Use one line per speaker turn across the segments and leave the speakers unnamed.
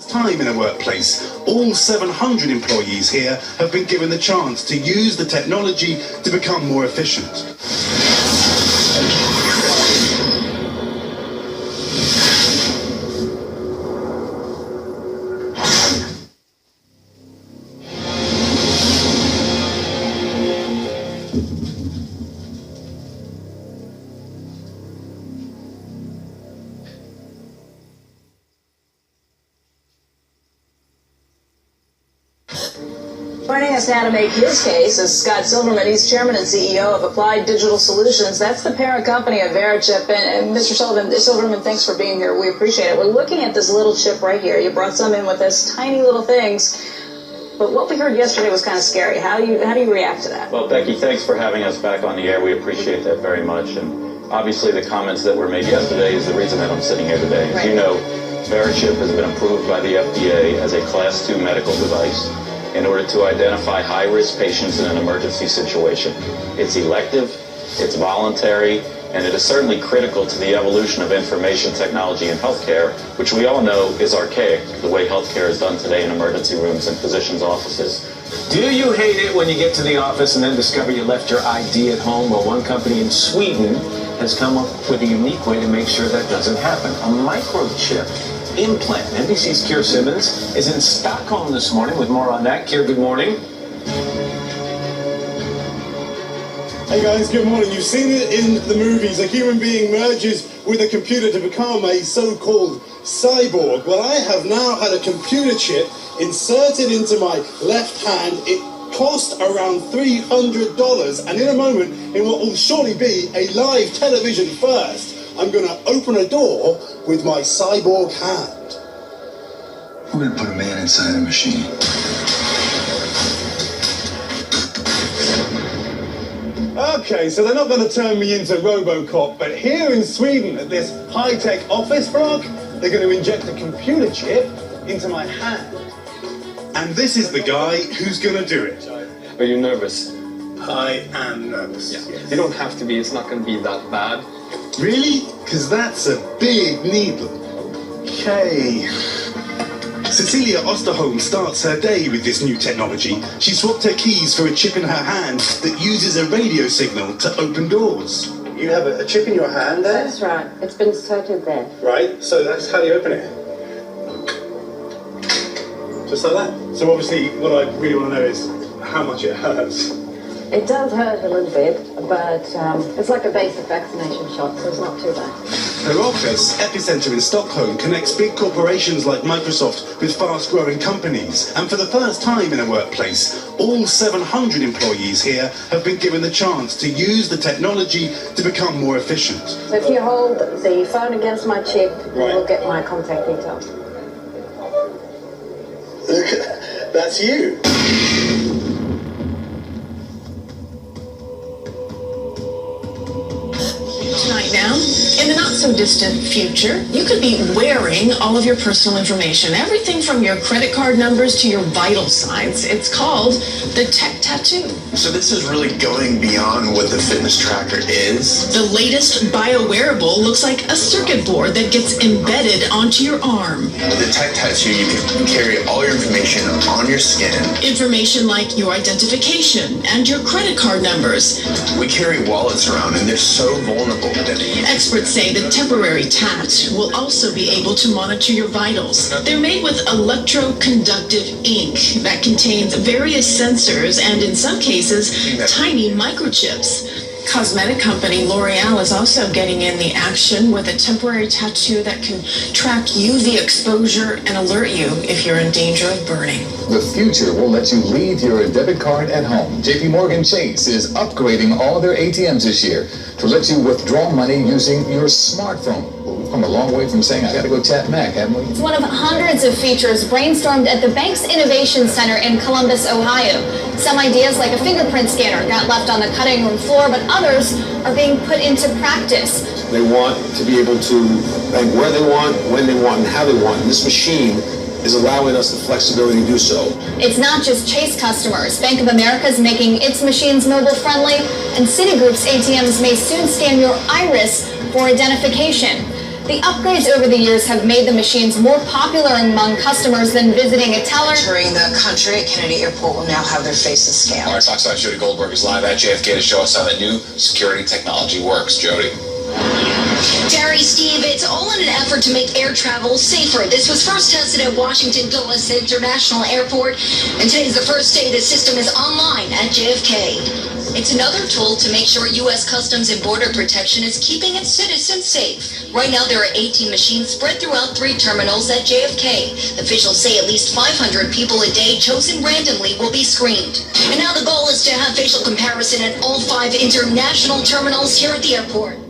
Time in a workplace, all 700 employees here have been given the chance to use the technology to become more efficient.
Joining us now to make his case is Scott Silverman. He's chairman and CEO of Applied Digital Solutions. That's the parent company of microchip. And Mr. Silverman, thanks for being here. We appreciate it. We're looking at this little chip right here. You brought some in with us, tiny little things. But what we heard yesterday was kind of scary. How do you react to that?
Well, Becky, thanks for having us back on the air. We appreciate that very much. And obviously the comments that were made yesterday is the reason that I'm sitting here today. As you know, microchip has been approved by the FDA as a Class 2 medical device in order to identify high-risk patients in an emergency situation. It's elective, it's voluntary, and it is certainly critical to the evolution of information technology in healthcare, which we all know is archaic, the way healthcare is done today in emergency rooms and physicians' offices.
Do you hate it when you get to the office and then discover you left your ID at home? Well, one company in Sweden has come up with a unique way to make sure that doesn't happen. A microchip implant. NBC's Keir Simmons is in Stockholm this morning with more on that. Keir, good morning.
Hey guys, good morning. You've seen it in the movies. A human being merges with a computer to become a so-called cyborg. Well, I have now had a computer chip inserted into my left hand. It cost around $300, and in a moment, in what will surely be a live television first, I'm going to open a door with my cyborg hand.
We're going to put a man inside a machine.
Okay, so they're not going to turn me into RoboCop, but here in Sweden, at this high-tech office block, they're going to inject a computer chip into my hand.
And this is the guy who's going to do it.
Are you nervous?
I am nervous.
Yeah. You don't have to be, it's not going to be that bad.
Really? Because that's a big needle. Okay. Cecilia Osterholm starts her day with this new technology. She swapped her keys for a chip in her hand that uses a radio signal to open doors.
You have a chip in your hand there?
That's right. It's been inserted there.
Right, so that's how you open it. Just like that. So obviously what I really want to know is how much it hurts.
It does hurt a little bit, but it's like a basic vaccination shot, so it's not too bad.
Her office, Epicenter in Stockholm, connects big corporations like Microsoft with fast-growing companies. And for the first time in a workplace, all 700 employees here have been given the chance to use the technology to become more efficient.
So if you hold the phone against my chip, you will get my contact details.
That's you.
Tonight now, in the not-so-distant future, you could be wearing all of your personal information, everything from your credit card numbers to your vital signs. It's called the tech tattoo.
So this is really going beyond what the fitness tracker is.
The latest bio-wearable looks like a circuit board that gets embedded onto your arm.
With the tech tattoo, you can carry all your information on your skin.
Information like your identification and your credit card numbers.
We carry wallets around, and they're so vulnerable.
Experts say the temporary tat will also be able to monitor your vitals. They're made with electroconductive ink that contains various sensors and, in some cases, tiny microchips. Cosmetic company L'Oreal is also getting in the action with a temporary tattoo that can track UV exposure and alert you if you're in danger of burning.
The future will let you leave your debit card at home. JP Morgan Chase is upgrading all their ATMs this year to let you withdraw money using your smartphone. We've come a long way from saying, I got to go tap Mac, haven't we?
It's one of hundreds of features brainstormed at the bank's Innovation Center in Columbus, Ohio. Some ideas, like a fingerprint scanner, got left on the cutting room floor, but others are being put into practice.
They want to be able to bank where they want, when they want, and how they want. And this machine is allowing us the flexibility to do so.
It's not just Chase customers. Bank of America is making its machines mobile-friendly, and Citigroup's ATMs may soon scan your iris for identification. The upgrades over the years have made the machines more popular among customers than visiting a teller.
Entering the country at Kennedy Airport will now have their faces scanned.
Our Fox 5 Jody Goldberg is live at JFK to show us how that new security technology works. Jody.
Terry, Steve, it's all in an effort to make air travel safer. This was first tested at Washington Dulles International Airport, and today's the first day the system is online at JFK. It's another tool to make sure U.S. Customs and Border Protection is keeping its citizens safe. Right now, there are 18 machines spread throughout 3 terminals at JFK. Officials say at least 500 people a day, chosen randomly, will be screened. And now the goal is to have facial comparison at all 5 international terminals here at the airport.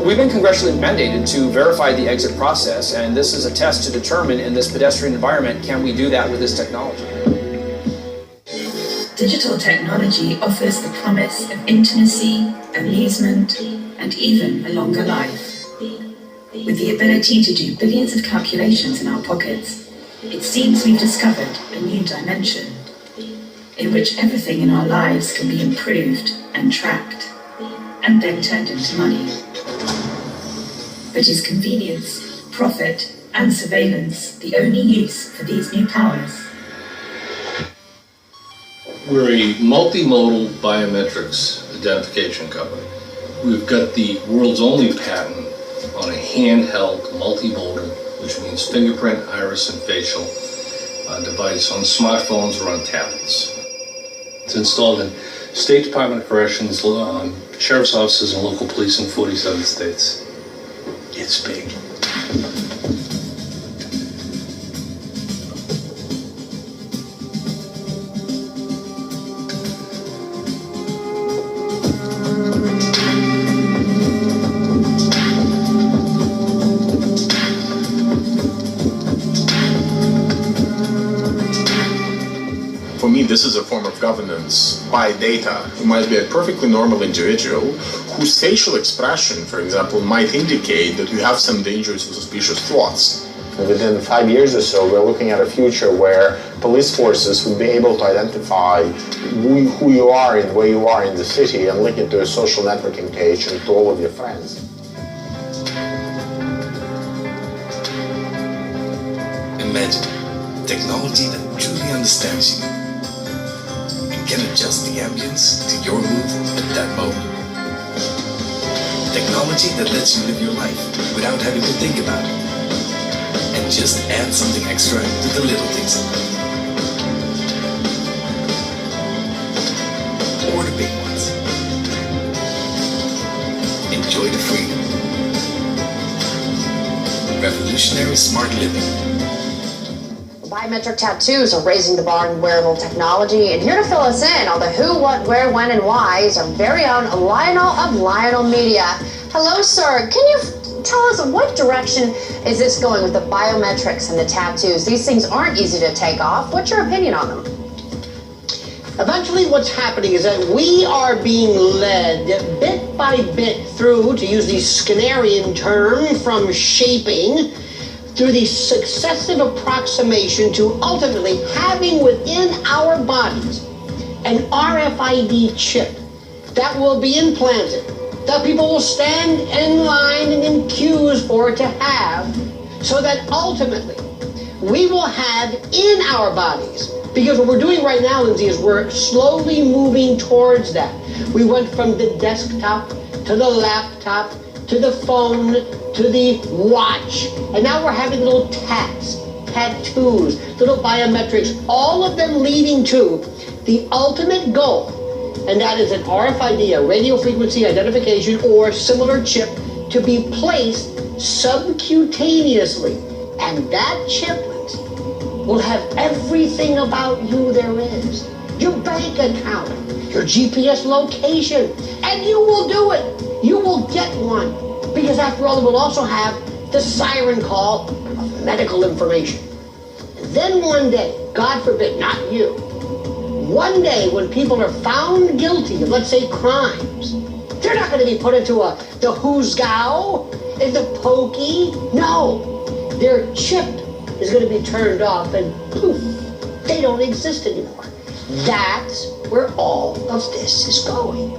We've been congressionally mandated to verify the exit process, and this is a test to determine in this pedestrian environment, can we do that with this technology?
Digital technology offers the promise of intimacy, amusement, and even a longer life. With the ability to do billions of calculations in our pockets, it seems we've discovered a new dimension in which everything in our lives can be improved and tracked, and then turned into money. But is convenience, profit, and surveillance the only use for these new powers?
We're a multimodal biometrics identification company. We've got the world's only patent on a handheld multimodal, which means fingerprint, iris, and facial device on smartphones or on tablets. It's installed in State Department of Corrections, sheriff's offices, and local police in 47 states. It's big.
For me, this is a form of governance by data. You might be a perfectly normal individual whose facial expression, for example, might indicate that you have some dangerous or suspicious thoughts.
Within 5 years or so, we're looking at a future where police forces would be able to identify who you are and where you are in the city and link it to a social networking page and to all of your friends.
Imagine technology that truly understands you and can adjust the ambience to your mood at that moment. Technology that lets you live your life without having to think about it, and just add something extra to the little things in life. Or the big ones. Enjoy the freedom. Revolutionary smart living.
Biometric tattoos are raising the bar in wearable technology, and here to fill us in on the who, what, where, when, and why is our very own Lionel of Lionel Media. Hello, sir. Can you tell us what direction is this going with the biometrics and the tattoos? These things aren't easy to take off. What's your opinion on them?
Eventually what's happening is that we are being led bit by bit through, to use the Skinnerian term, from shaping through the successive approximation to ultimately having within our bodies an RFID chip that will be implanted that people will stand in line and in queues for it to have, so that ultimately we will have in our bodies. Because what we're doing right now, Lindsay, is we're slowly moving towards that. We went from the desktop to the laptop to the phone to the watch, and now we're having little tattoos, little biometrics, all of them leading to the ultimate goal, and that is an RFID, a radio frequency identification or similar chip, to be placed subcutaneously. And that chip will have everything about you there is. Your bank account, your GPS location, and you will do it. You will get one. Because after all, it will also have the siren call of medical information. And then one day, God forbid, not you, one day when people are found guilty of, let's say, crimes, they're not going to be put into the Hoosgow, in the pokey. No, their chip is going to be turned off and poof, they don't exist anymore. That's where all of this is going.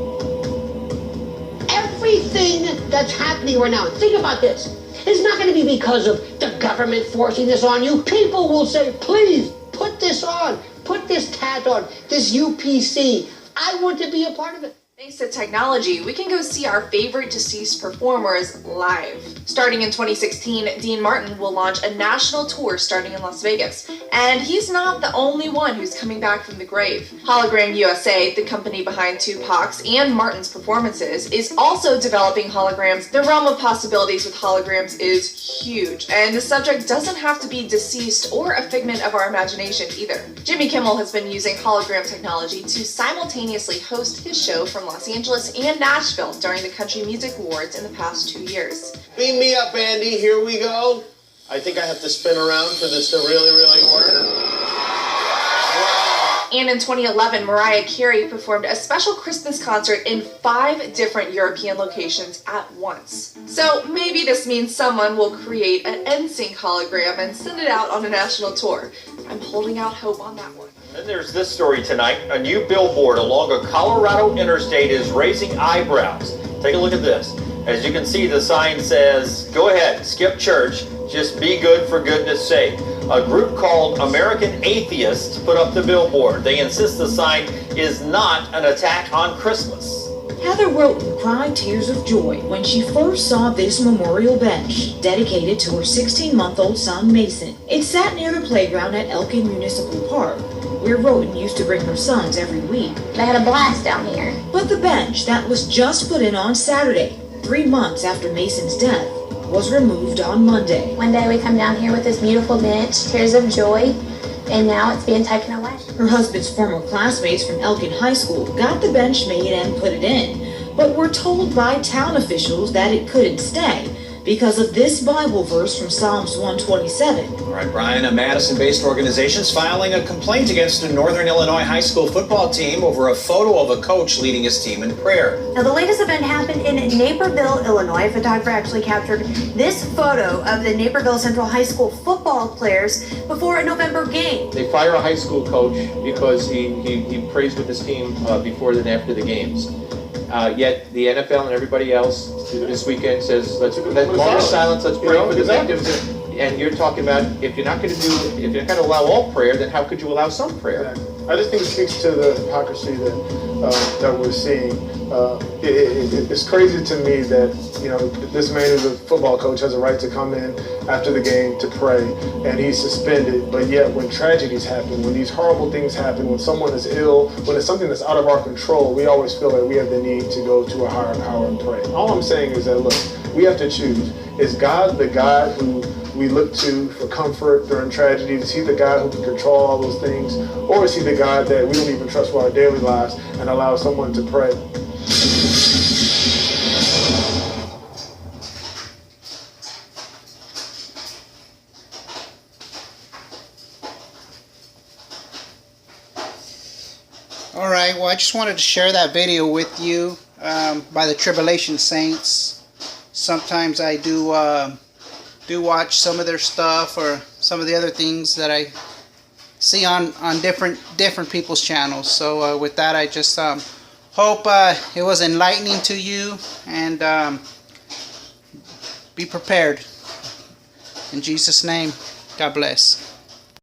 Everything that's happening right now, think about this, it's not going to be because of the government forcing this on you. People will say, please, put this on, put this tat on, this UPC. I want to be a part of it.
Thanks to technology, we can go see our favorite deceased performers live. Starting in 2016, Dean Martin will launch a national tour starting in Las Vegas. And he's not the only one who's coming back from the grave. Hologram USA, the company behind Tupac's and Martin's performances, is also developing holograms. The realm of possibilities with holograms is huge, and the subject doesn't have to be deceased or a figment of our imagination either. Jimmy Kimmel has been using hologram technology to simultaneously host his show from Los Angeles and Nashville during the Country Music Awards in the past 2 years.
Beam me up, Andy. Here we go. I think I have to spin around for this to really work.
And in 2011, Mariah Carey performed a special Christmas concert in 5 different European locations at once. So maybe this means someone will create an NSYNC hologram and send it out on a national tour. I'm holding out hope on that one.
Then there's this story tonight. A new billboard along a Colorado interstate is raising eyebrows. Take a look at this. As you can see, the sign says, "Go ahead, skip church, just be good for goodness sake." A group called American Atheists put up the billboard. They insist the sign is not an attack on Christmas.
Heather Roten cried tears of joy when she first saw this memorial bench dedicated to her 16-month-old son Mason. It sat near the playground at Elkin Municipal Park, where Roten used to bring her sons every week.
They had a blast down here.
But the bench that was just put in on Saturday, 3 months after Mason's death, was removed on Monday.
One day we come down here with this beautiful bench, tears of joy, and now it's being taken away.
Her husband's former classmates from Elkin High School got the bench made and put it in, but were told by town officials that it couldn't stay because of this Bible verse from Psalms 127.
All right, Brian, a Madison-based organization is filing a complaint against a Northern Illinois high school football team over a photo of a coach leading his team in prayer.
Now, the latest event happened in Naperville, Illinois. A photographer actually captured this photo of the Naperville Central High School football players before a November game.
They fire a high school coach because he prays with his team before and after the games. Yet the NFL and everybody else this weekend says, let's moment of silence, let's pray for the victims. And you're talking about if you're not going to allow all prayer, then how could you allow some prayer?
Exactly. I just think it speaks to the hypocrisy that we're seeing. It's crazy to me that this man who's a football coach has a right to come in after the game to pray, and he's suspended. But yet, when tragedies happen, when these horrible things happen, when someone is ill, when it's something that's out of our control, we always feel like we have the need to go to a higher power and pray. All I'm saying is that look, we have to choose: is God the God who we look to for comfort during tragedy? Is he the God who can control all those things? Or is he the God that we don't even trust for our daily lives and allow someone to pray?
All right, well, I just wanted to share that video with you by the Tribulation Saints. Sometimes I do watch some of their stuff or some of the other things that I see on different people's channels. So with that, I just Hope it was enlightening to you, and be prepared. In Jesus' name, God bless.